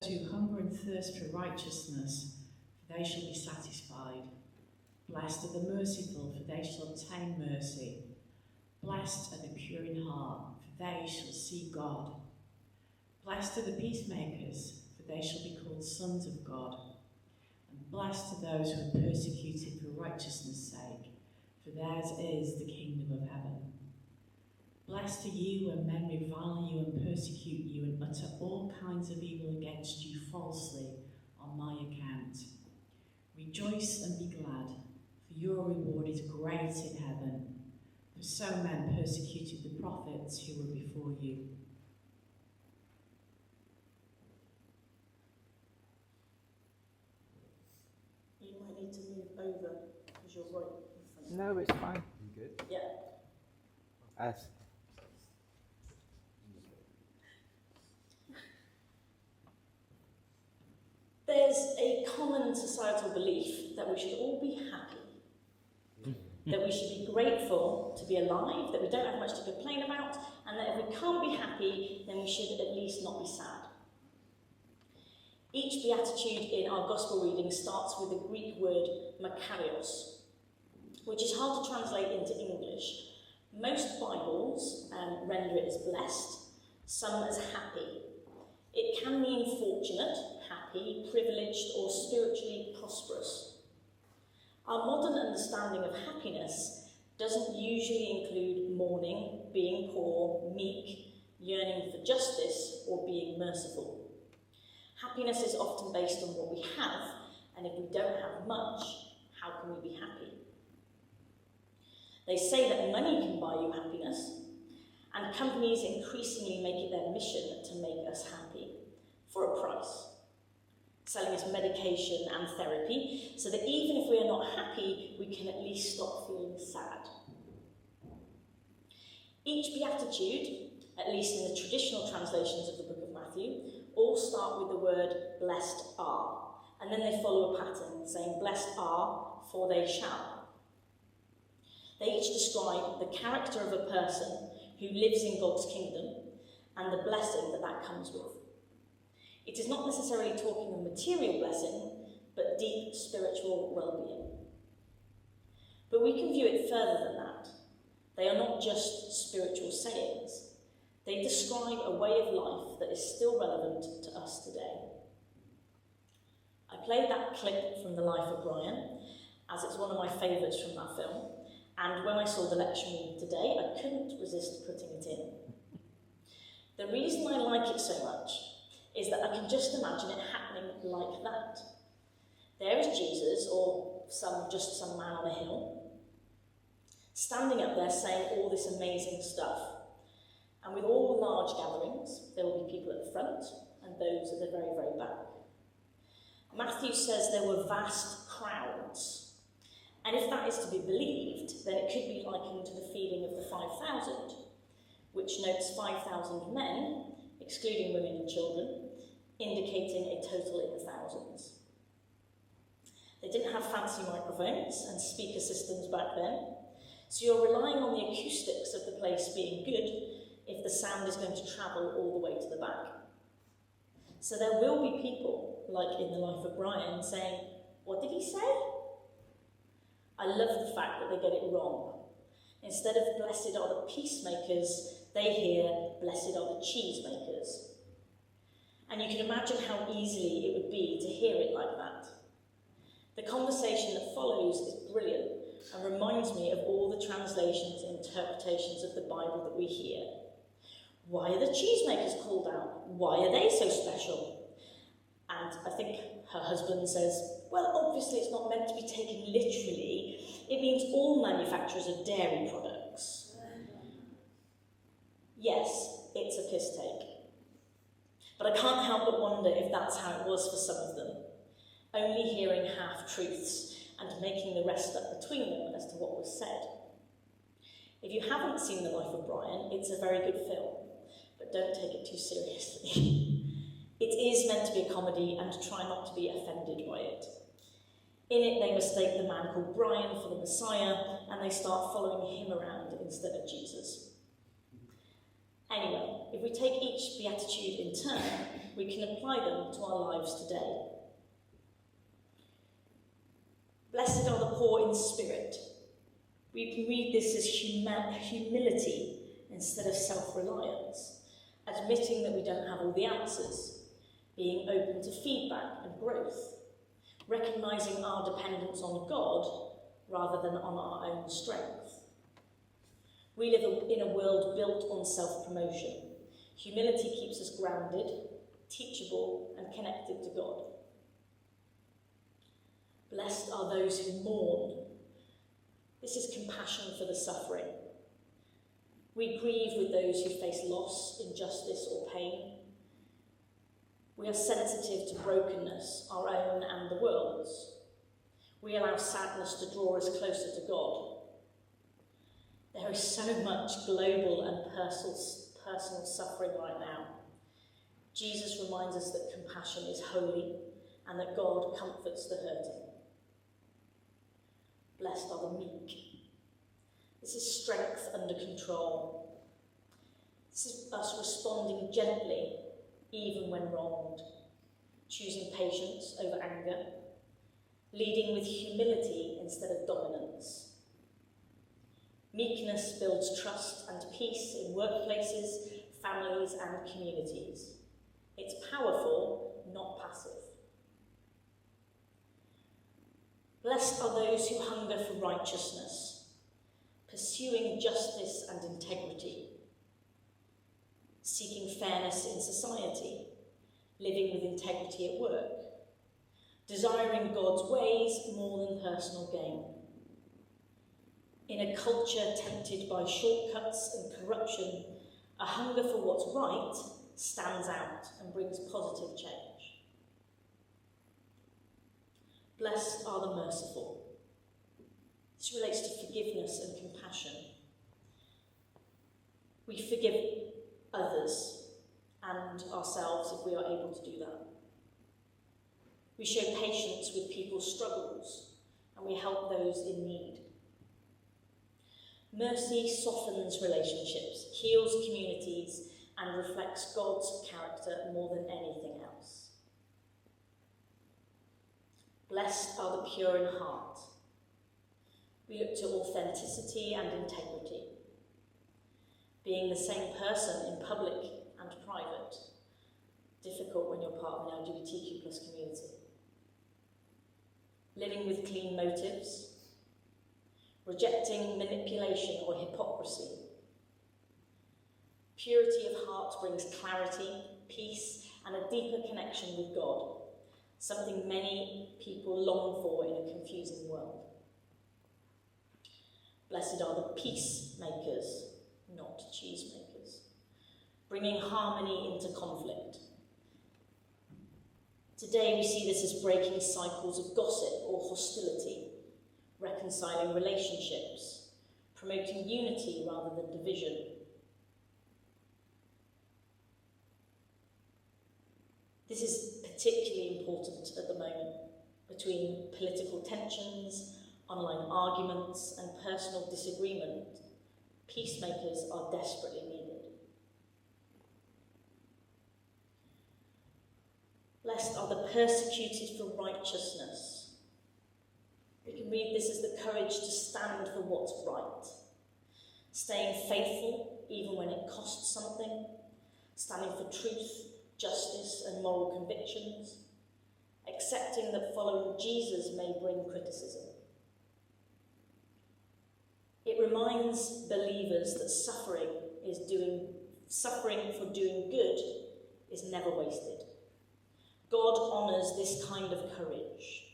who hunger and thirst for righteousness, for they shall be satisfied. Blessed are the merciful, for they shall obtain mercy. Blessed are the pure in heart, for they shall see God. Blessed are the peacemakers, for they shall be called sons of God. And blessed are those who are persecuted for righteousness' sake, for theirs is the kingdom of heaven. Blessed are you when men revile you and persecute you and utter all kinds of evil against you falsely on my account. Rejoice and be glad, for your reward is great in heaven. For so men persecuted the prophets who were before you. You might need to move over because you're right in front. No, it's fine. You good? Yeah. As There's a common societal belief that we should all be happy, that we should be grateful to be alive, that we don't have much to complain about, and that if we can't be happy, then we should at least not be sad. Each beatitude in our gospel reading starts with the Greek word makarios, which is hard to translate into English. Most Bibles render it as blessed, some as happy. It can mean fortunate, happy, privileged, or spiritually prosperous. Our modern understanding of happiness doesn't usually include mourning, being poor, meek, yearning for justice, or being merciful. Happiness is often based on what we have, and if we don't have much, how can we be happy? They say that money can buy you happiness, and companies increasingly make it their mission to make us happy for a price, selling us medication and therapy, so that even if we are not happy, we can at least stop feeling sad. Each beatitude, at least in the traditional translations of the book of Matthew, all start with the word blessed are, and then they follow a pattern saying blessed are, for they shall. They each describe the character of a person who lives in God's kingdom and the blessing that that comes with. It is not necessarily talking of material blessing, but deep spiritual well-being. But we can view it further than that. They are not just spiritual sayings. They describe a way of life that is still relevant to us today. I played that clip from The Life of Brian, as it's one of my favourites from that film, and when I saw the lecture read today, I couldn't resist putting it in. The reason I like it so much is that I can just imagine it happening like that. There is Jesus, or just some man on a hill, standing up there saying all this amazing stuff. And with all large gatherings, there will be people at the front and those at the very, very back. Matthew says there were vast crowds. And if that is to be believed, then it could be likened to the feeding of the 5,000, which notes 5,000 men, excluding women and children, indicating a total in the thousands. They didn't have fancy microphones and speaker systems back then, so you're relying on the acoustics of the place being good if the sound is going to travel all the way to the back. So there will be people, like in The Life of Brian, saying, "What did he say?" I love the fact that they get it wrong. Instead of "blessed are the peacemakers," they hear "blessed are the cheesemakers." And you can imagine how easily it would be to hear it like that. The conversation that follows is brilliant and reminds me of all the translations and interpretations of the Bible that we hear. Why are the cheesemakers called out? Why are they so special? And I think her husband says, well, obviously it's not meant to be taken literally. It means all manufacturers of dairy products. Yes, it's a piss take. But I can't help but wonder if that's how it was for some of them, only hearing half-truths and making the rest up between them as to what was said. If you haven't seen The Life of Brian, it's a very good film, but don't take it too seriously. It is meant to be a comedy, and try not to be offended by it. In it, they mistake the man called Brian for the Messiah, and they start following him around instead of Jesus. Anyway, if we take each beatitude in turn, we can apply them to our lives today. Blessed are the poor in spirit. We can read this as humility instead of self-reliance, admitting that we don't have all the answers, being open to feedback and growth, recognising our dependence on God rather than on our own strength. We live in a world built on self-promotion. Humility keeps us grounded, teachable, and connected to God. Blessed are those who mourn. This is compassion for the suffering. We grieve with those who face loss, injustice, or pain. We are sensitive to brokenness, our own and the world's. We allow sadness to draw us closer to God. There is so much global and personal suffering right now. Jesus reminds us that compassion is holy and that God comforts the hurting. Blessed are the meek. This is strength under control. This is us responding gently, even when wronged, choosing patience over anger, leading with humility instead of dominance. Meekness builds trust and peace in workplaces, families, and communities. It's powerful, not passive. Blessed are those who hunger for righteousness, pursuing justice and integrity, seeking fairness in society, living with integrity at work, desiring God's ways more than personal gain. In a culture tempted by shortcuts and corruption, a hunger for what's right stands out and brings positive change. Blessed are the merciful. This relates to forgiveness and compassion. We forgive others and ourselves if we are able to do that. We show patience with people's struggles and we help those in need. Mercy softens relationships, heals communities, and reflects God's character more than anything else. Blessed are the pure in heart. We look to authenticity and integrity, being the same person in public and private, difficult when you're part of an LGBTQ+ community. Living with clean motives, rejecting manipulation or hypocrisy. Purity of heart brings clarity, peace, and a deeper connection with God, something many people long for in a confusing world. Blessed are the peacemakers, not cheesemakers, bringing harmony into conflict. Today we see this as breaking cycles of gossip or hostility, reconciling relationships, promoting unity rather than division. This is particularly important at the moment between political tensions, online arguments, and personal disagreement. Peacemakers are desperately needed. Blessed are the persecuted for righteousness. We can read this as the courage to stand for what's right, staying faithful even when it costs something, standing for truth, justice, and moral convictions, accepting that following Jesus may bring criticism. It reminds believers that suffering for doing good is never wasted. God honours this kind of courage.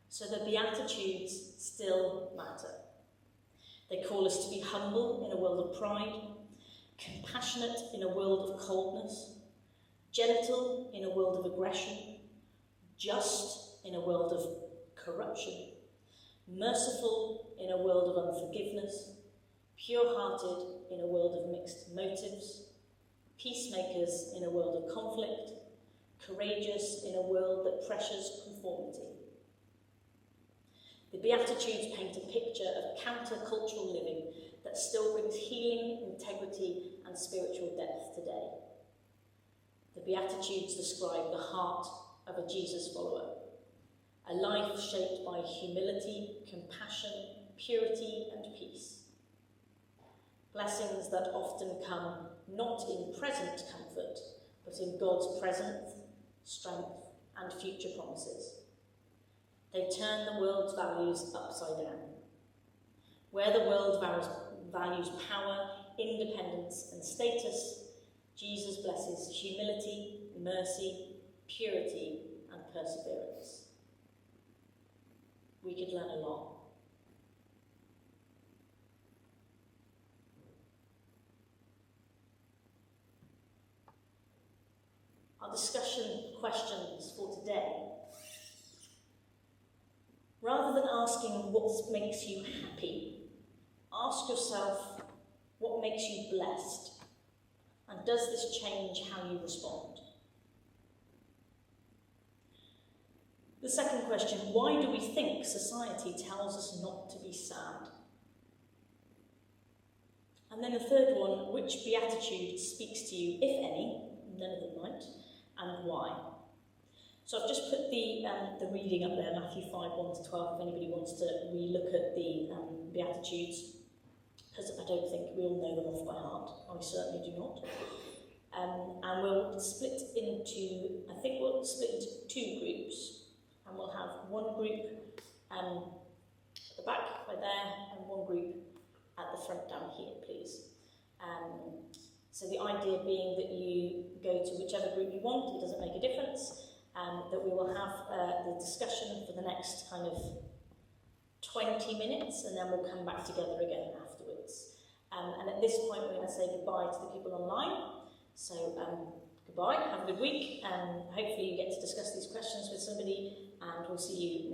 So the Beatitudes still matter. They call us to be humble in a world of pride, compassionate in a world of coldness, gentle in a world of aggression, just in a world of corruption, merciful in a world of unforgiveness, pure-hearted in a world of mixed motives, peacemakers in a world of conflict, courageous in a world that pressures conformity. The Beatitudes paint a picture of counter-cultural living that still brings healing, integrity, and spiritual depth today. The Beatitudes describe the heart of a Jesus follower, a life shaped by humility, compassion, purity and peace. Blessings that often come not in present comfort, but in God's present, strength and future promises. They turn the world's values upside down. Where the world values power, independence and status, Jesus blesses humility, mercy, purity and perseverance. We could learn a lot. Our discussion questions for today. Rather than asking what makes you happy, ask yourself what makes you blessed, and does this change how you respond? The second question, why do we think society tells us not to be sad? And then the third one, which beatitude speaks to you, if any, none of them might, and why? So I've just put the reading up there, Matthew 5, 1 to 12, if anybody wants to re-look at the Beatitudes, because I don't think we all know them off by heart. I certainly do not. And we'll split into two groups, and we'll have one group at the back, right there, and one group at the front down here, please. So the idea being that you go to whichever group you want, it doesn't make a difference, that we will have the discussion for the next kind of 20 minutes, and then we'll come back together again afterwards. And at this point, we're going to say goodbye to the people online. So goodbye, have a good week, and hopefully you get to discuss these questions with somebody, and we'll see you next